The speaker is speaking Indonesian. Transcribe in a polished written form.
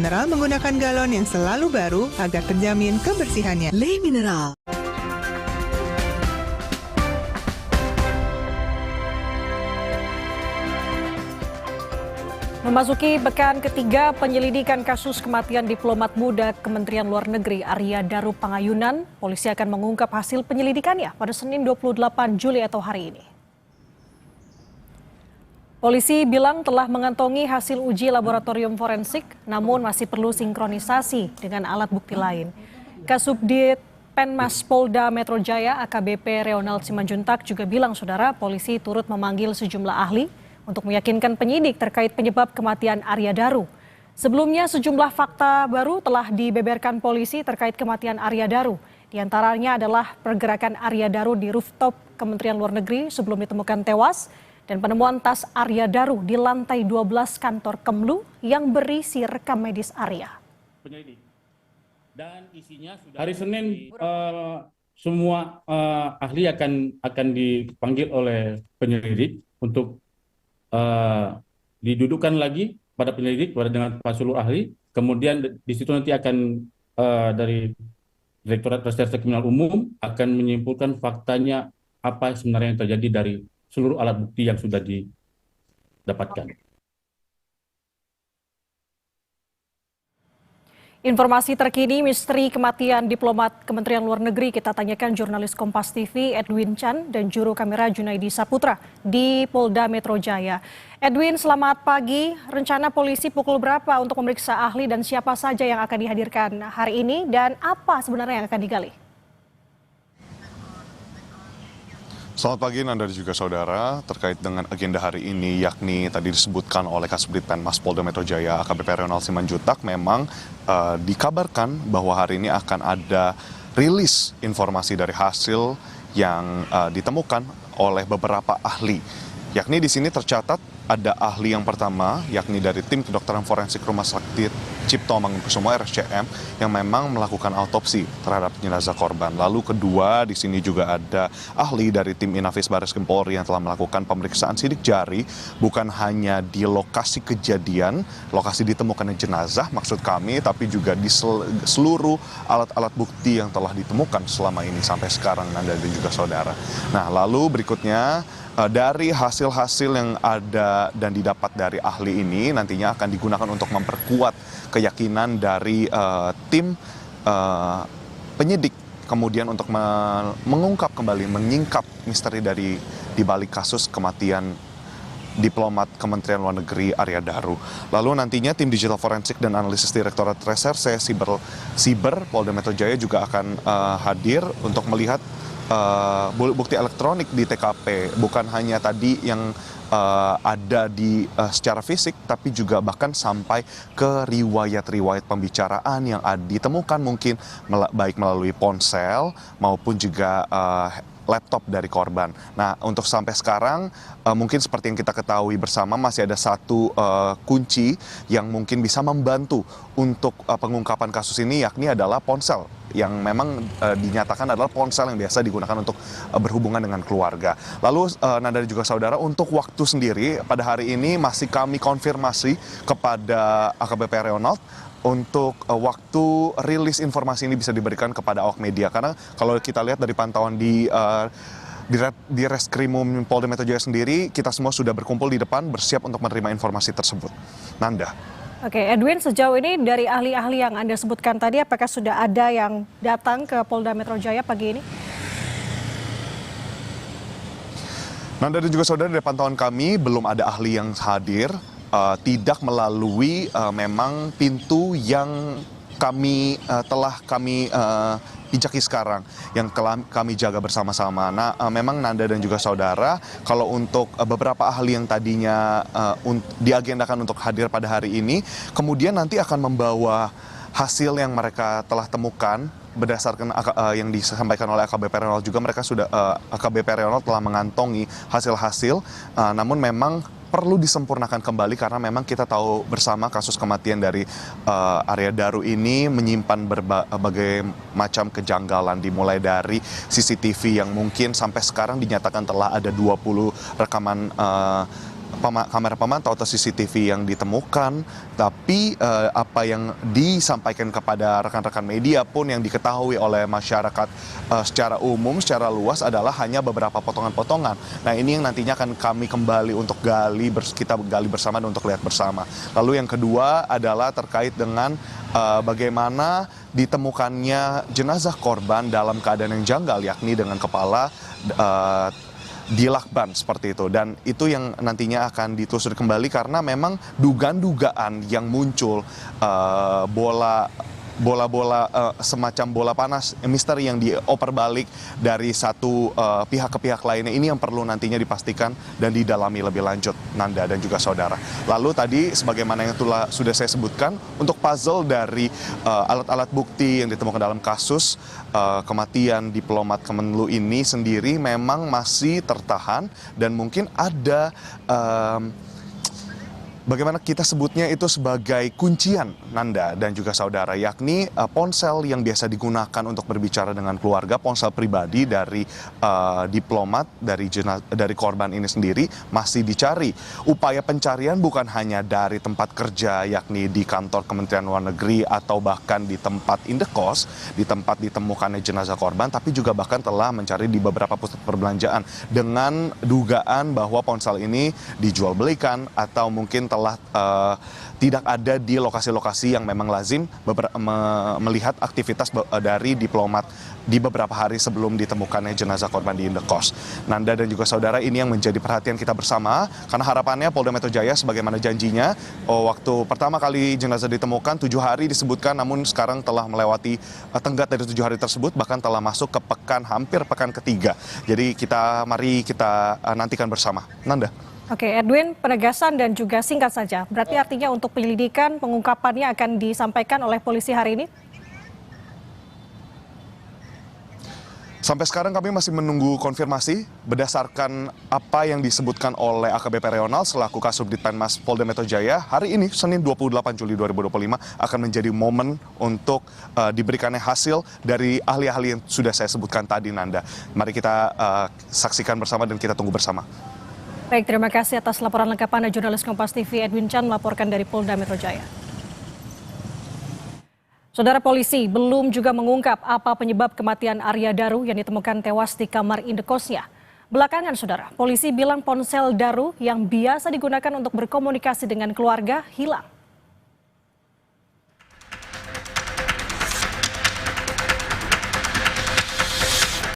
Mineral menggunakan galon yang selalu baru agar terjamin kebersihannya. Le Mineral. Memasuki pekan ketiga penyelidikan kasus kematian diplomat muda Kementerian Luar Negeri Arya Daru Pangayunan, polisi akan mengungkap hasil penyelidikannya pada Senin 28 Juli atau hari ini. Polisi bilang telah mengantongi hasil uji laboratorium forensik, namun masih perlu sinkronisasi dengan alat bukti lain. Kasubdit Penmas Polda Metro Jaya AKBP Reonald Simanjuntak juga bilang, saudara, polisi turut memanggil sejumlah ahli untuk meyakinkan penyidik terkait penyebab kematian Arya Daru. Sebelumnya sejumlah fakta baru telah dibeberkan polisi terkait kematian Arya Daru. Di antaranya adalah pergerakan Arya Daru di rooftop Kementerian Luar Negeri sebelum ditemukan tewas, dan penemuan tas Arya Daru di lantai 12 kantor Kemlu yang berisi rekam medis Arya. Penyelidik. Dan isinya sudah hari Senin semua ahli akan dipanggil oleh penyelidik untuk didudukkan lagi pada penyelidik dengan seluruh ahli. Kemudian di situ nanti akan dari Direktorat Reserse Kriminal Umum akan menyimpulkan faktanya apa sebenarnya yang terjadi dari seluruh alat bukti yang sudah didapatkan. Informasi terkini misteri kematian diplomat Kementerian Luar Negeri kita tanyakan jurnalis Kompas TV Edwin Chan dan juru kamera Junaidi Saputra di Polda Metro Jaya. Edwin, selamat pagi. Rencana polisi pukul berapa untuk memeriksa ahli dan siapa saja yang akan dihadirkan hari ini dan apa sebenarnya yang akan digali? Selamat pagi Nanda dan juga saudara, terkait dengan agenda hari ini yakni tadi disebutkan oleh Kasubdit Penmas Polda Metro Jaya AKBP Reonald Simanjuntak, memang dikabarkan bahwa hari ini akan ada rilis informasi dari hasil yang ditemukan oleh beberapa ahli. Yakni di sini tercatat ada ahli yang pertama yakni dari tim kedokteran forensik Rumah Sakit Cipto Mangunkusumo RSCM yang memang melakukan autopsi terhadap jenazah korban. Lalu kedua di sini juga ada ahli dari tim Inafis Barreskrim Polri yang telah melakukan pemeriksaan sidik jari bukan hanya di lokasi kejadian, lokasi ditemukannya jenazah maksud kami, tapi juga di seluruh alat-alat bukti yang telah ditemukan selama ini sampai sekarang Nanda dan juga saudara. Nah, lalu berikutnya dari hasil-hasil yang ada dan didapat dari ahli ini nantinya akan digunakan untuk memperkuat keyakinan dari tim penyidik, kemudian untuk mengungkap kembali, menyingkap misteri dari dibalik kasus kematian diplomat Kementerian Luar Negeri Arya Daru. Lalu nantinya tim digital forensik dan analisis Direktorat Reserse Siber Polda Metro Jaya juga akan hadir untuk melihat bukti elektronik di TKP, bukan hanya tadi yang ada di secara fisik, tapi juga bahkan sampai ke riwayat-riwayat pembicaraan yang ditemukan mungkin baik melalui ponsel maupun juga laptop dari korban. Nah, untuk sampai sekarang mungkin seperti yang kita ketahui bersama masih ada satu kunci yang mungkin bisa membantu untuk pengungkapan kasus ini, yakni adalah ponsel yang memang dinyatakan adalah ponsel yang biasa digunakan untuk berhubungan dengan keluarga. Lalu Nanda dan juga saudara, untuk waktu sendiri pada hari ini masih kami konfirmasi kepada AKBP Reonald untuk waktu rilis informasi ini bisa diberikan kepada awak media. Karena kalau kita lihat dari pantauan di Reskrimum Polda Metro Jaya sendiri, kita semua sudah berkumpul di depan bersiap untuk menerima informasi tersebut. Nanda. Oke, Edwin, sejauh ini dari ahli-ahli yang Anda sebutkan tadi, apakah sudah ada yang datang ke Polda Metro Jaya pagi ini? Nanda dan juga saudara, dari pantauan kami belum ada ahli yang hadir. Tidak melalui memang pintu yang telah kami pijaki sekarang, yang kami jaga bersama-sama. Nah, memang Nanda dan juga saudara, kalau untuk beberapa ahli yang tadinya diagendakan untuk hadir pada hari ini, kemudian nanti akan membawa hasil yang mereka telah temukan berdasarkan yang disampaikan oleh AKBP Reonald juga. Mereka sudah AKBP Reonald telah mengantongi hasil-hasil, namun memang perlu disempurnakan kembali karena memang kita tahu bersama kasus kematian dari Arya Daru ini menyimpan berbagai macam kejanggalan, dimulai dari CCTV yang mungkin sampai sekarang dinyatakan telah ada 20 rekaman kamera pemantau atau CCTV yang ditemukan, tapi apa yang disampaikan kepada rekan-rekan media pun yang diketahui oleh masyarakat secara umum, secara luas adalah hanya beberapa potongan-potongan. Nah, ini yang nantinya akan kami kembali untuk kita gali bersama dan untuk lihat bersama. Lalu yang kedua adalah terkait dengan bagaimana ditemukannya jenazah korban dalam keadaan yang janggal, yakni dengan kepala dilakban seperti itu, dan itu yang nantinya akan ditelusuri kembali karena memang dugaan-dugaan yang muncul semacam bola panas misteri yang dioper balik dari satu pihak ke pihak lainnya, ini yang perlu nantinya dipastikan dan didalami lebih lanjut, Nanda dan juga saudara. Lalu tadi sebagaimana yang sudah saya sebutkan, untuk puzzle dari alat-alat bukti yang ditemukan dalam kasus kematian diplomat Kemenlu ini sendiri memang masih tertahan dan mungkin ada bagaimana kita sebutnya itu sebagai kuncian, Nanda dan juga saudara, yakni ponsel yang biasa digunakan untuk berbicara dengan keluarga, ponsel pribadi dari diplomat, dari korban ini sendiri masih dicari. Upaya pencarian bukan hanya dari tempat kerja, yakni di kantor Kementerian Luar Negeri atau bahkan di tempat indekos, di tempat ditemukannya jenazah korban, tapi juga bahkan telah mencari di beberapa pusat perbelanjaan dengan dugaan bahwa ponsel ini dijual belikan atau mungkin telah tidak ada di lokasi-lokasi yang memang lazim melihat aktivitas dari diplomat di beberapa hari sebelum ditemukannya jenazah korban di indekos. Nanda dan juga saudara, ini yang menjadi perhatian kita bersama karena harapannya Polda Metro Jaya sebagaimana janjinya waktu pertama kali jenazah ditemukan 7 hari disebutkan, namun sekarang telah melewati tenggat dari 7 hari tersebut, bahkan telah masuk ke hampir pekan ketiga. Jadi mari kita nantikan bersama, Nanda. Oke, Edwin, penegasan dan juga singkat saja. Berarti artinya untuk penyelidikan, pengungkapannya akan disampaikan oleh polisi hari ini? Sampai sekarang kami masih menunggu konfirmasi berdasarkan apa yang disebutkan oleh AKBP Reonal selaku Kasubdit Penmas Polda Metro Jaya. Hari ini, Senin 28 Juli 2025, akan menjadi momen untuk diberikannya hasil dari ahli-ahli yang sudah saya sebutkan tadi, Nanda. Mari kita saksikan bersama dan kita tunggu bersama. Baik, terima kasih atas laporan lengkap Anda, jurnalis Kompas TV Edwin Chan melaporkan dari Polda Metro Jaya. Saudara, polisi belum juga mengungkap apa penyebab kematian Arya Daru yang ditemukan tewas di kamar indekosnya. Belakangan, saudara, polisi bilang ponsel Daru yang biasa digunakan untuk berkomunikasi dengan keluarga hilang.